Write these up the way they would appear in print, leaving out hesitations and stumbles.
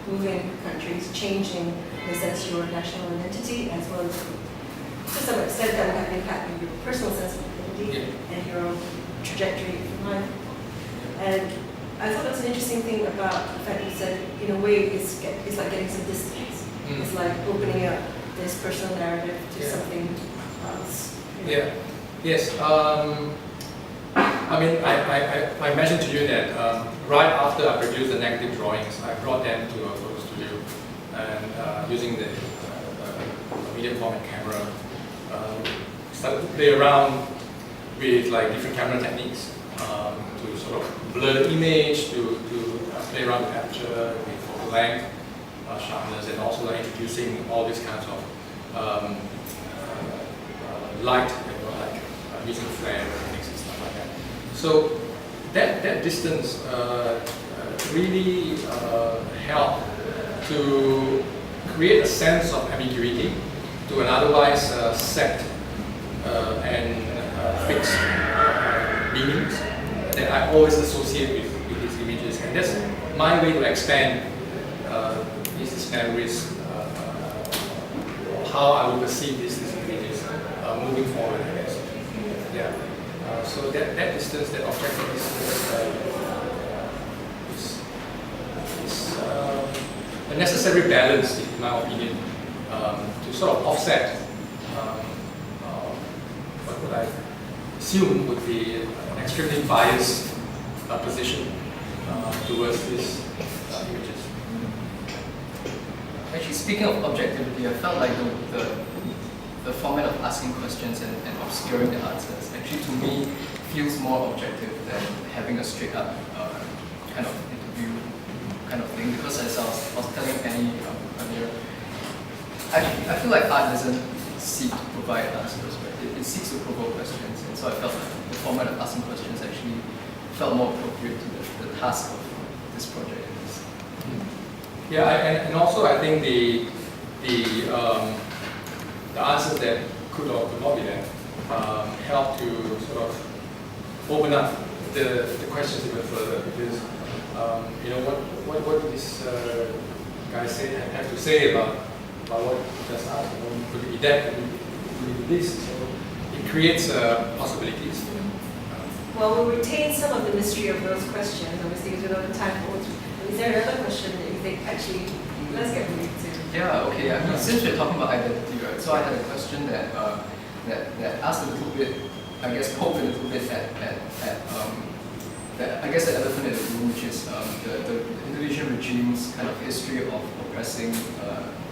moving countries, changing in a sense your national identity, as well as to some extent that will have an impact on your personal sense of identity and your trajectory in life. And I thought that was an interesting thing about the fact that you said, in a way, it's like getting some distance. It's like opening up this personal narrative to something else. Yeah. Yes. I mean, I mentioned to you that right after I produced the negative drawings, I brought them to a photo studio and using the medium format camera, started to play around with like different camera techniques to sort of blur the image, to play around with aperture, with focal length, sharpness, and also like introducing all these kinds of light, like using flare techniques and stuff like that. So that distance really helped to create a sense of ambiguity to an otherwise set and fixed meanings that I always associate with these images, and that's my way to expand these memories, how I would perceive these images moving forward, I guess. Yeah. So that distance, that objective distance, is a necessary balance, in my opinion, to sort of offset what would I assume would be an extremely biased position towards these images. Actually, speaking of objectivity, I felt like the format of asking questions and obscuring the answers actually, to me, feels more objective than having a straight up kind of interview kind of thing. Because as I was telling Annie earlier, I feel like art doesn't seek to provide answers, but it seeks to provoke questions. And so I felt like the format of asking questions actually felt more appropriate to the task of this project. Yeah, and also I think the answers that could or could not be there help to sort of open up the questions even further, because you know what did this guy have to say about what he just asked? Could it be that? Could it be this? So it creates possibilities. Well, we'll retain some of the mystery of those questions, obviously, because we don't have time for it. Is there another question that you think actually, let's get moving to? Yeah, okay. I mean, since we're talking about identity, right? So I had a question that asked a little bit, I guess, poked a little bit at I guess the elephant in the room, which is the Indonesian regime's kind of history of oppressing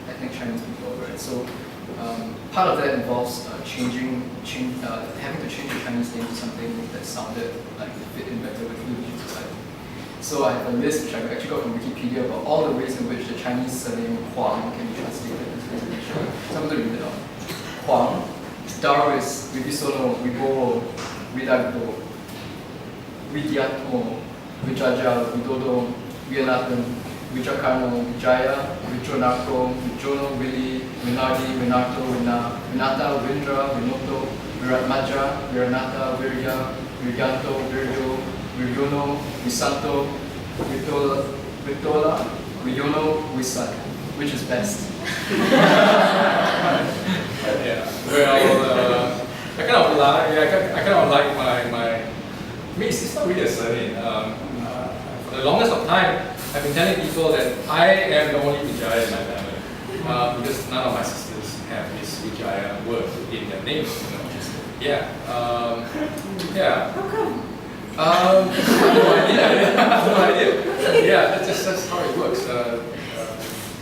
ethnic Chinese people, right? So part of that involves having to change the Chinese name to something that sounded like it fit in better with Indonesian society. So I have a list which I actually got from Wikipedia about all the ways in which the Chinese surname Huang can be translated into Indonesian. So I'm going to read it out. Huang, Darwis, Wibisono, Wibowo, Widagdo, Widjaja, Widjaja, Widodo, Wianatan, Wijakarno, Wijaya, Wijonako, Wijono, Willi, Winardi, Winato, Winata, Windra, Winoto, Wiratmaja, Wiranata, Wirya, Wiryanto, Wiryo, Wiryono, Wisanto, Witola, Wiyono, Wisan. Which is best? Yeah. Well, I kind of like my. I mean, it's not really a surname. For the longest of time, I've been telling people that I am the only Widjaja in my family because none of my sisters have this Widjaja word in their names. You know? Yeah. Yeah. How come? No idea. Yeah, that's how it works.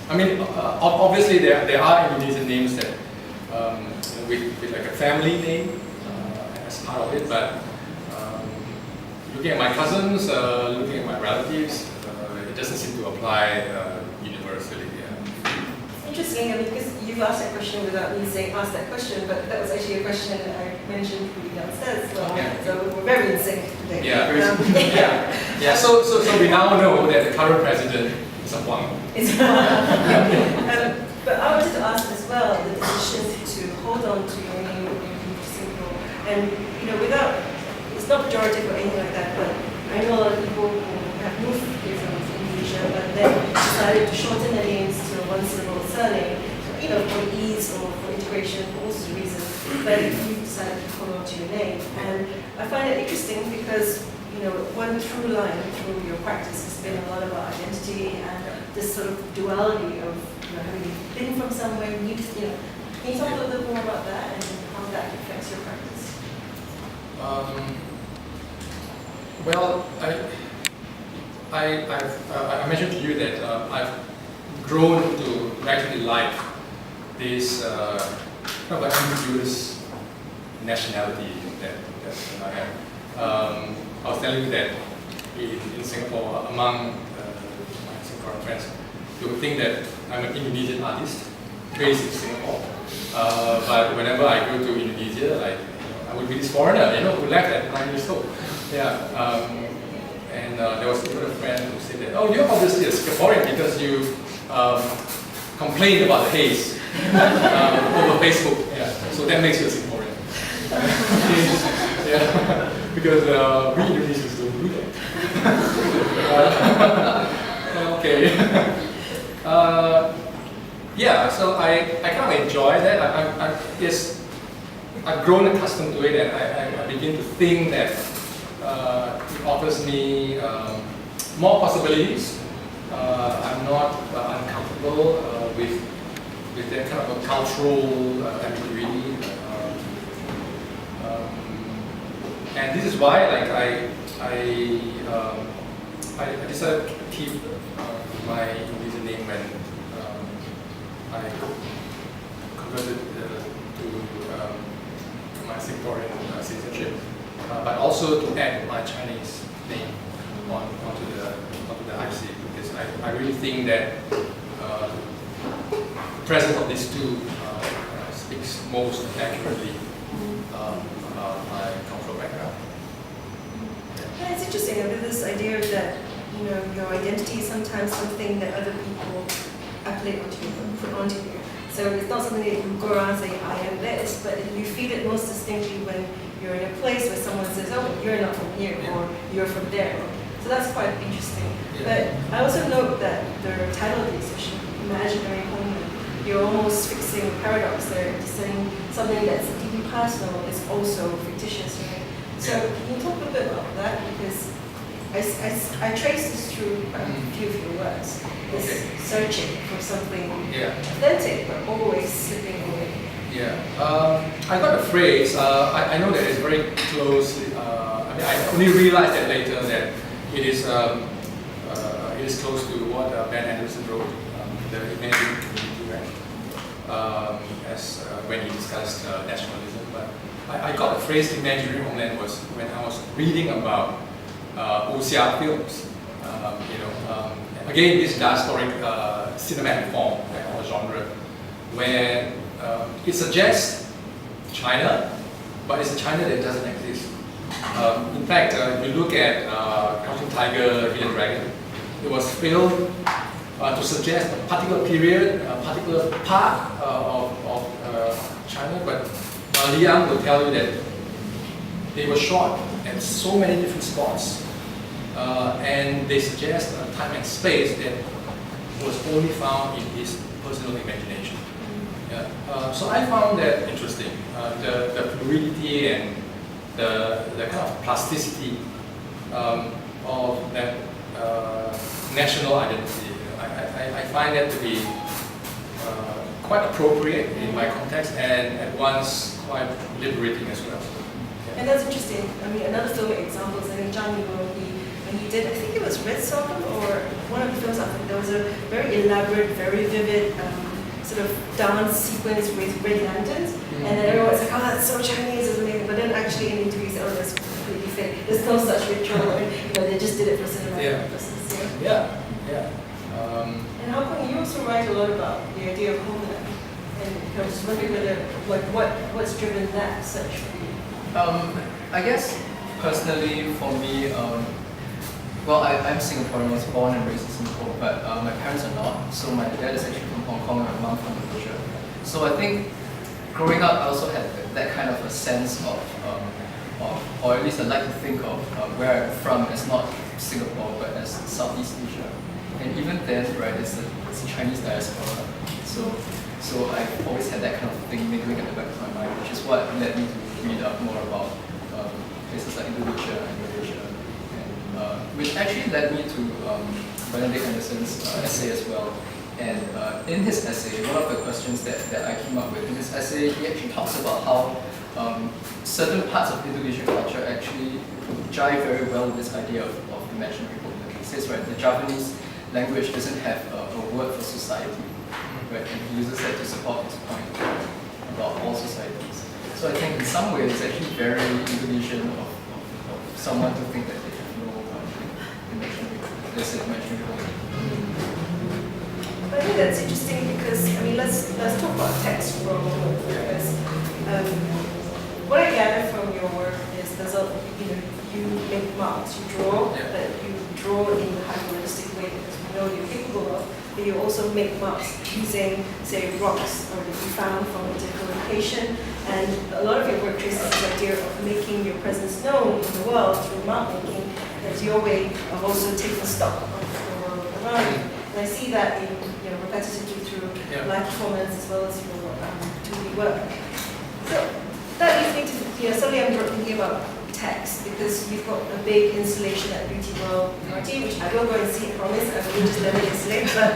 I mean, obviously there are Indonesian names that with like a family name as part of it, but looking at my cousins, looking at my relatives, it doesn't seem to apply universally. Yeah. Interesting, I mean, because you've asked that question without me saying ask that question, but that was actually a question that I mentioned downstairs as well. Yeah. So we're very in sync today. Yeah. Yeah. So we now know that the current president is a Huang. But I wanted to ask as well the decision to hold on to your name simple, and without, it's not pejorative or anything like that, but I know a lot of people who have moved here from Indonesia, but then decided to shorten their names to a one-syllable surname, for ease or for integration, for all sorts of reasons. But you decided to hold on to your name, and I find it interesting because one through line through your practice has been a lot about identity and this sort of duality of having been from somewhere. Can you talk a little bit more about that and how that affects your practice? Well, I mentioned to you that I've grown to actually like this kind of ambiguous nationality that I have. I was telling you that in Singapore, among my Singaporean friends, they would think that I'm an Indonesian artist based in Singapore. But whenever I go to Indonesia, I would be this foreigner, who left at 9 years old. Yeah. And there was even a friend who said that, oh, you're obviously a Singaporean because you complained about the haze over Facebook. Yeah. So that makes you a Singaporean. Yeah. Because we Indonesians don't do that. Okay. Yeah, so I kind of enjoy that. I guess I've grown accustomed to it, and I begin to think that it offers me more possibilities. I'm not uncomfortable with that kind of a cultural ambiguity. And this is why, I decided to keep my Indonesian name when I converted to my Singaporean citizenship, but also to add my Chinese name onto the IC, because I really think that the presence of these two speaks most accurately about my cultural background. Yeah, it's interesting. I mean, this idea that your identity is sometimes something that other people apply onto you, put onto you. So it's not something that you go around saying I am this, but you feel it most distinctly when you're in a place where someone says, oh, you're not from here, or you're from there. So that's quite interesting. Yeah. But I also note that the title of the session, Imaginary Homeland, you're almost fixing a paradox there, saying something that's deeply personal is also fictitious, right? So can you talk a little bit about that? Because I trace this through a few of your works, this searching for something authentic, but always slipping away. Yeah, I got a phrase. I know that it's very closely. I only realized that later that it is close to what Ben Anderson wrote, the Imaginary Homeland, as when he discussed nationalism. But I got the phrase Imaginary Homeland was when I was reading about Usia films. Again, this diasporic cinematic form or genre, where it suggests China, but it's a China that doesn't exist. In fact, if you look at Crouching Tiger, Hidden Dragon, it was filmed to suggest a particular period, a particular part of China, but Liang will tell you that they were shot at so many different spots, and they suggest a time and space that was only found in his personal imagination. So I found that interesting, the fluidity and the kind of plasticity of that national identity. I find that to be quite appropriate in my context and at once quite liberating as well. And that's interesting. I mean, another film example is I think Zhang Yimou, when he did, I think it was Red Soccer or one of the films I think there was a very elaborate, very vivid sort of dance sequence with red lanterns, and then everyone's like, oh, that's so Chinese, it's amazing. But then actually in interviews, oh, that's completely fake. There's no such ritual, they just did it for cinematic purposes. Yeah. And Hao Guang, you also write a lot about the idea of homeland, and I was just wondering what's driven that search for you? I guess personally for me, I'm Singaporean. I was born and raised in Singapore, but my parents are not. So my dad is actually from Hong Kong and my mom from Malaysia. So I think growing up, I also had that kind of a sense of or at least I like to think of where I'm from as not Singapore, but as Southeast Asia. And even then, right, it's a Chinese diaspora. So I've always had that kind of thing niggling at the back of my mind, which is what led me to read up more about places like Indonesia, and which actually led me to Benedict Anderson's essay as well. And in his essay, one of the questions that I came up with in his essay, he actually talks about how certain parts of Indonesian culture actually jive very well with this idea of imaginary homeland. He says, right, the Javanese language doesn't have a word for society, right, and he uses that to support his point about all societies. So I think in some ways it's actually very Indonesian of someone to think that they have no imaginary homeland. But I think that's interesting because, I mean, let's talk about text for a moment. Because what I gather from your work is there's a, you make marks, you draw, but you draw in the hyperrealistic way because we know you're capable of, but you also make marks using, say, rocks or that you found from a particular location. And a lot of your work traces this idea of making your presence known in the world through mark making as your way of also taking stock of the world around you. And I see that in repetitively through live performance as well as your 2D work. So that leads me to, suddenly I'm thinking about text because you've got a big installation at Beauty World MRT, which I will go and see, I promise, I will just never installate. But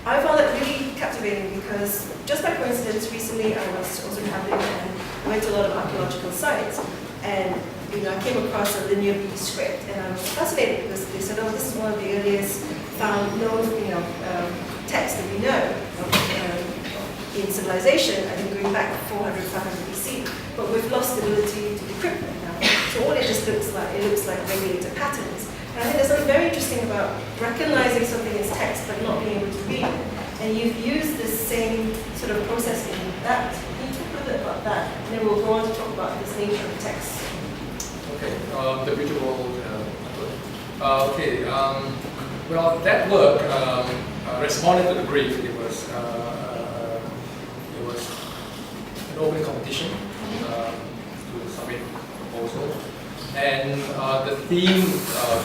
I found that really captivating because just by coincidence, recently I was also traveling and went to a lot of archaeological sites. And I came across a Linear B script and I was fascinated because they said, oh, this is one of the earliest found known texts that we know in civilization, I think going back 400, 500 BC, but we've lost the ability to decrypt them now. So all it just looks like regulated patterns. And I think there's something very interesting about recognizing something as text but not being able to read it. And you've used this same sort of process in that. Can you talk a little bit about that? And then we'll go on to talk about this nature of text. Okay, the visual. Well, that work responded to the brief. It was an open competition to submit a proposal, and the theme for